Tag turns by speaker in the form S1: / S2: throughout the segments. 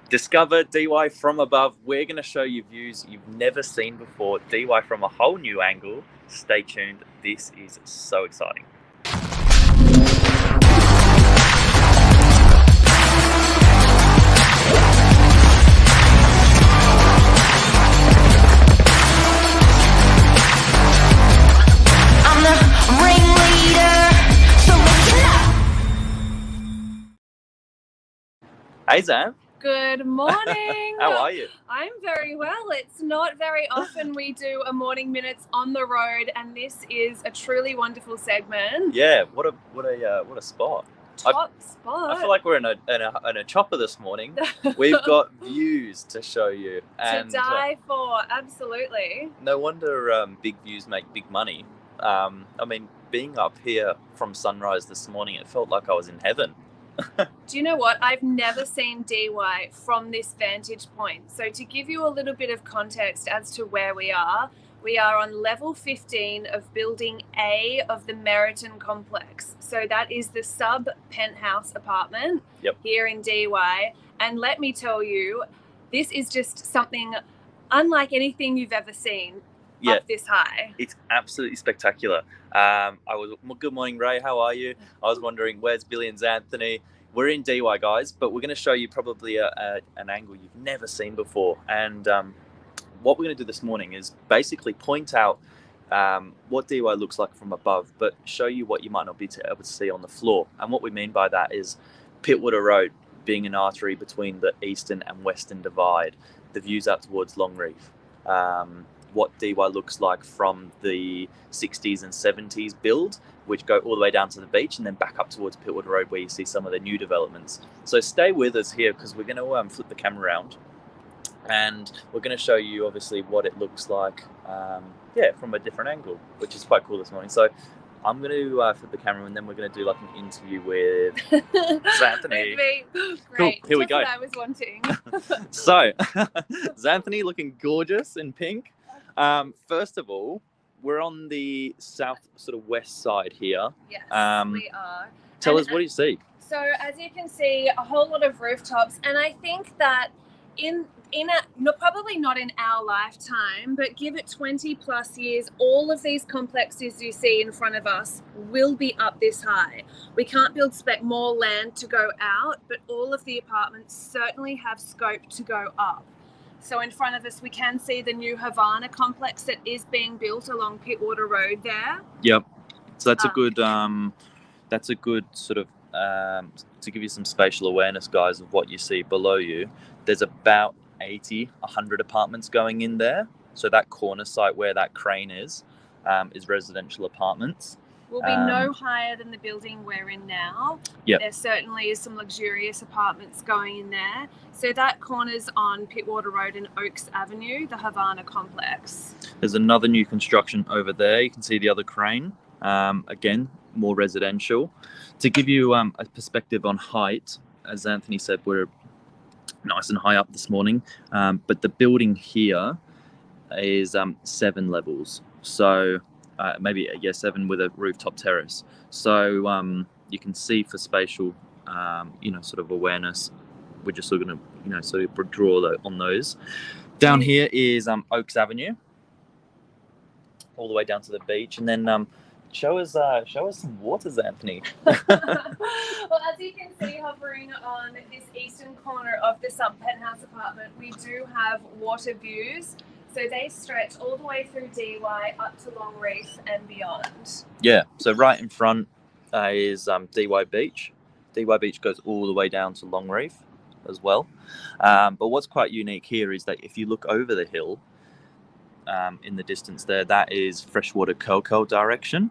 S1: Discover DY from above. We're going to show you views you've never seen before. DY from a whole new angle. Stay tuned. This is so exciting. Hey, Zan.
S2: Good morning.
S1: How are you?
S2: I'm very well. It's not very often we do a morning minutes on the road, and this is a truly wonderful segment.
S1: Yeah, what a spot.
S2: Top spot.
S1: I feel like we're in a chopper this morning. We've got views to show you. And,
S2: to die for, absolutely.
S1: No wonder big views make big money. I mean, being up here from sunrise this morning, it felt like I was in heaven.
S2: Do you know what? I've never seen DY from this vantage point. So to give you a little bit of context as to where we are on level 15 of building A of the Meriton complex. So that is the sub penthouse apartment here in DY. And let me tell you, this is just something unlike anything you've ever seen up this high.
S1: It's absolutely spectacular. Good morning, Ray. How are you? I was wondering, where's Billy and Zanthany? We're in DY, guys, but we're going to show you probably an angle you've never seen before. And what we're going to do this morning is basically point out what DY looks like from above, but show you what you might not be able to see on the floor. And what we mean by that is Pittwater Road being an artery between the eastern and western divide, the views out towards Longreef. What DY looks like from the 60s and 70s build, which go all the way down to the beach and then back up towards Pittwater Road where you see some of the new developments. So stay with us here because we're going to flip the camera around and we're going to show you obviously what it looks like from a different angle, which is quite cool this morning. So I'm going to flip the camera and then we're going to do like an interview with Zanthany.
S2: Great.
S1: Cool. Here we go.
S2: What I was wanting.
S1: So, Zanthany looking gorgeous in pink. First of all, we're on the south sort of west side here.
S2: Yes, we are.
S1: Tell us, what do you see?
S2: So as you can see, a whole lot of rooftops, and I think that probably not in our lifetime, but give it 20 plus years, all of these complexes you see in front of us will be up this high. We can't build more land to go out, but all of the apartments certainly have scope to go up. So in front of us, we can see the new Havana complex that is being built along Pittwater Road there.
S1: Yep. So that's a good sort of, to give you some spatial awareness, guys, of what you see below you. There's about 100 apartments going in there. So that corner site where that crane is residential apartments.
S2: Will be no higher than the building we're in now.
S1: Yep.
S2: There certainly is some luxurious apartments going in there. So that corner's on Pittwater Road and Oaks Avenue, the Havana complex.
S1: There's another new construction over there. You can see the other crane. Again, more residential. To give you a perspective on height, as Anthony said, we're nice and high up this morning. But the building here is 7 levels. So maybe 7 with a rooftop terrace. So you can see for spatial, sort of awareness, we're just sort of going to, sort of draw on those. Down here is Oaks Avenue, all the way down to the beach, and then show us some waters, Anthony.
S2: Well, as you can see, hovering on this eastern corner of the sub penthouse apartment, we do have water views. So they stretch all the way through DY up to Longreef and beyond. Yeah,
S1: so right in front is DY Beach. DY Beach goes all the way down to Longreef as well. But what's quite unique here is that if you look over the hill in the distance there, that is freshwater Curl direction.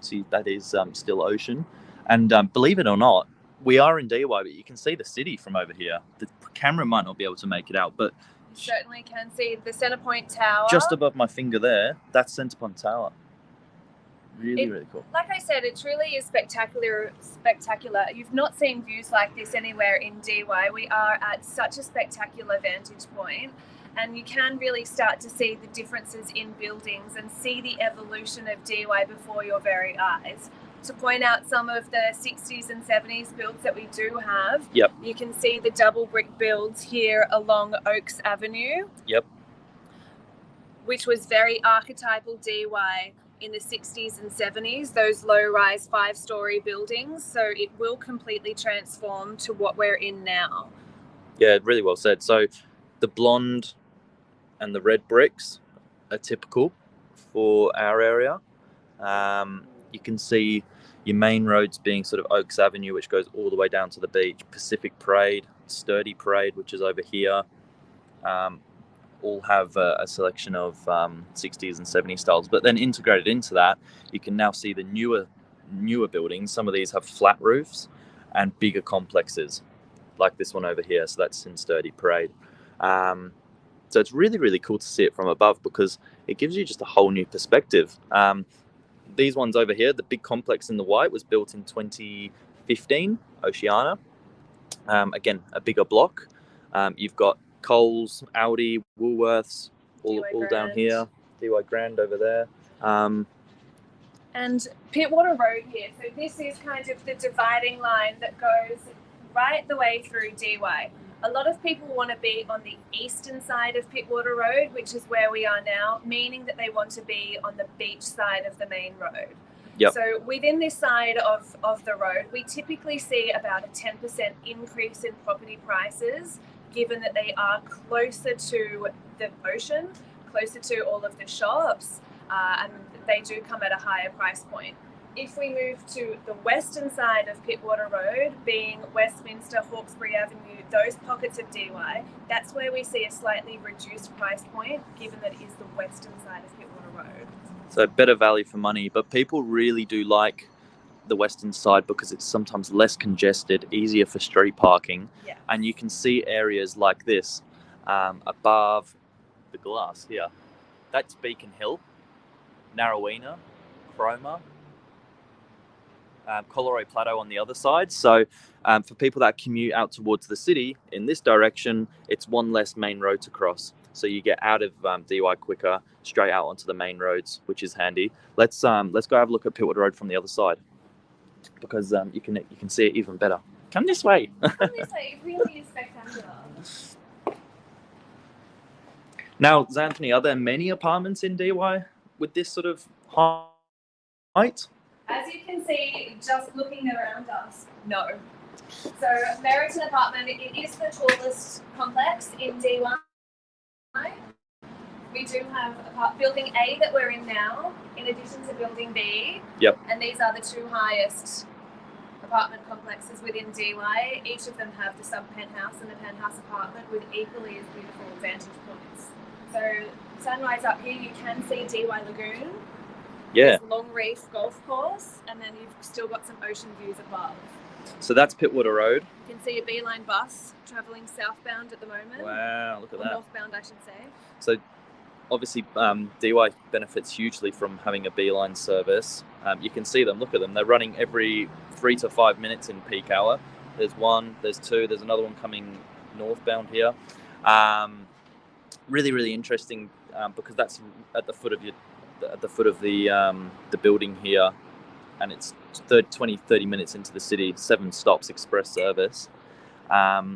S1: See, that is still ocean. And believe it or not, we are in DY, but you can see the city from over here. The camera might not be able to make it out, but
S2: certainly can see the Centrepoint Tower.
S1: Just above my finger there, that's Centrepoint Tower. Really cool.
S2: Like I said, it truly is spectacular. You've not seen views like this anywhere in DY. We are at such a spectacular vantage point, and you can really start to see the differences in buildings and see the evolution of DY before your very eyes. to point out some of the 60s and 70s builds that we do have.
S1: Yep.
S2: You can see the double brick builds here along Oaks Avenue.
S1: Yep.
S2: Which was very archetypal DY in the 60s and 70s, those low-rise 5-story buildings. So it will completely transform to what we're in now.
S1: Yeah, really well said. So the blonde and the red bricks are typical for our area. You can see your main roads being sort of Oaks Avenue, which goes all the way down to the beach, Pacific Parade, Sturdy Parade, which is over here. All have a selection of 60s and 70s styles, but then integrated into that, you can now see the newer buildings. Some of these have flat roofs and bigger complexes, like this one over here. So that's in Sturdy Parade. So it's really, really cool to see it from above because it gives you just a whole new perspective. These ones over here, the big complex in the white was built in 2015, Oceana. Again, a bigger block. You've got Coles, Aldi, Woolworths, all down here. DY Grand over there.
S2: And Pittwater Road here. So this is kind of the dividing line that goes right the way through DY. A lot of people want to be on the eastern side of Pittwater Road, which is where we are now, meaning that they want to be on the beach side of the main road.
S1: Yep.
S2: So within this side of the road, we typically see about a 10% increase in property prices, given that they are closer to the ocean, closer to all of the shops, and they do come at a higher price point. If we move to the western side of Pittwater Road, being Westminster, Hawkesbury Avenue, those pockets of DY, that's where we see a slightly reduced price point, given that it is the western side of Pittwater Road.
S1: So better value for money, but people really do like the western side because it's sometimes less congested, easier for street parking.
S2: Yeah.
S1: And you can see areas like this above the glass here. That's Beacon Hill, NARRAWEENA, Cromer, COLLAROY Plateau on the other side. So for people that commute out towards the city in this direction, it's one less main road to cross. So you get out of DY quicker, straight out onto the main roads, which is handy. Let's go have a look at Pittwater Road from the other side, because you can see it even better. Come this way.
S2: Come this way. It really is spectacular.
S1: Now, Zanthany, are there many apartments in DY with this sort of height?
S2: As you can see, just looking around us, no. So Meriton Apartment, it is the tallest complex in DY. We do have Building A that we're in now, in addition to Building B.
S1: Yep.
S2: And these are the two highest apartment complexes within DY. Each of them have the sub-penthouse and the penthouse apartment with equally as beautiful vantage points. So sunrise up here, you can see DY Lagoon.
S1: Yeah.
S2: There's Long Reef Golf Course, and then you've still got some ocean views above.
S1: So that's Pittwater Road.
S2: You can see a Beeline bus travelling southbound at the moment.
S1: Wow, look at that.
S2: Northbound, I should say.
S1: So obviously DY benefits hugely from having a Beeline service. You can see them, look at them. They're running every 3 to 5 minutes in peak hour. There's one, there's two, there's another one coming northbound here. Really, really interesting because that's at the foot of the building here, and it's 20-30 minutes into the city, 7 stops express service. DY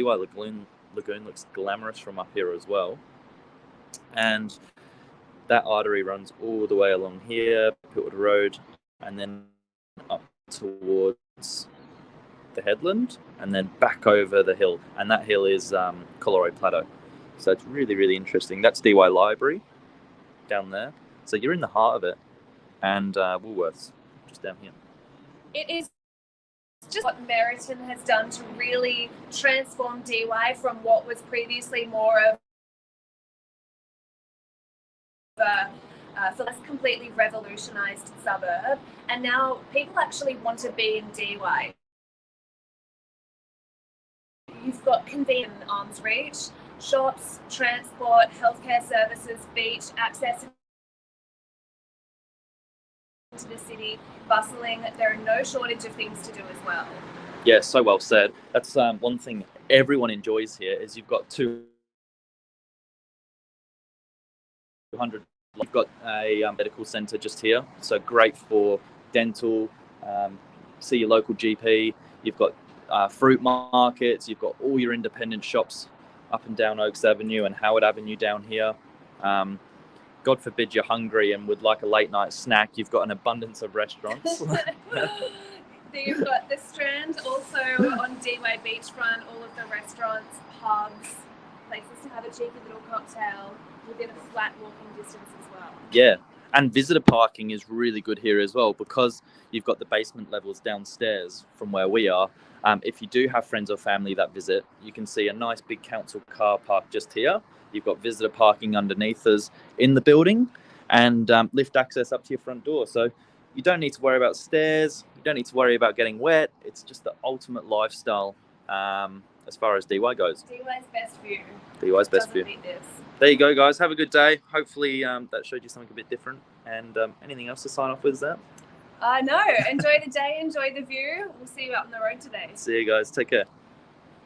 S1: Lagoon looks glamorous from up here as well, and that artery runs all the way along here, Pittwater Road, and then up towards the headland, and then back over the hill, and that hill is COLLAROY Plateau. So it's really, really interesting. That's DY Library down there. So you're in the heart of it, and Woolworths just down here.
S2: It is just what Meriton has done to really transform DY from what was previously more of a less completely revolutionised suburb, and now people actually want to be in DY. You've got convenient arm's reach, shops, transport, healthcare services, beach, access to the city, bustling. There are no shortage of things to do as well.
S1: Yeah, so well said. That's one thing everyone enjoys here is you've got 200. You've got a medical centre just here, so great for dental, see your local GP. You've got fruit markets. You've got all your independent shops up and down Oaks Avenue and Howard Avenue down here. God forbid you're hungry and would like a late night snack, you've got an abundance of restaurants.
S2: You've got the Strand also on DY Beachfront, all of the restaurants, pubs, places to have a cheeky little cocktail within a flat walking distance as well.
S1: Yeah, and visitor parking is really good here as well because you've got the basement levels downstairs from where we are. If you do have friends or family that visit, you can see a nice big council car park just here. You've got visitor parking underneath us in the building and lift access up to your front door. So you don't need to worry about stairs. You don't need to worry about getting wet. It's just the ultimate lifestyle as far as DY goes.
S2: DY's best view.
S1: DY's best view.
S2: Beat this.
S1: There you go, guys. Have a good day. Hopefully that showed you something a bit different. And anything else to sign off with, Zan?
S2: No. Enjoy the day. Enjoy the view. We'll see you out on the road today.
S1: See you guys. Take care.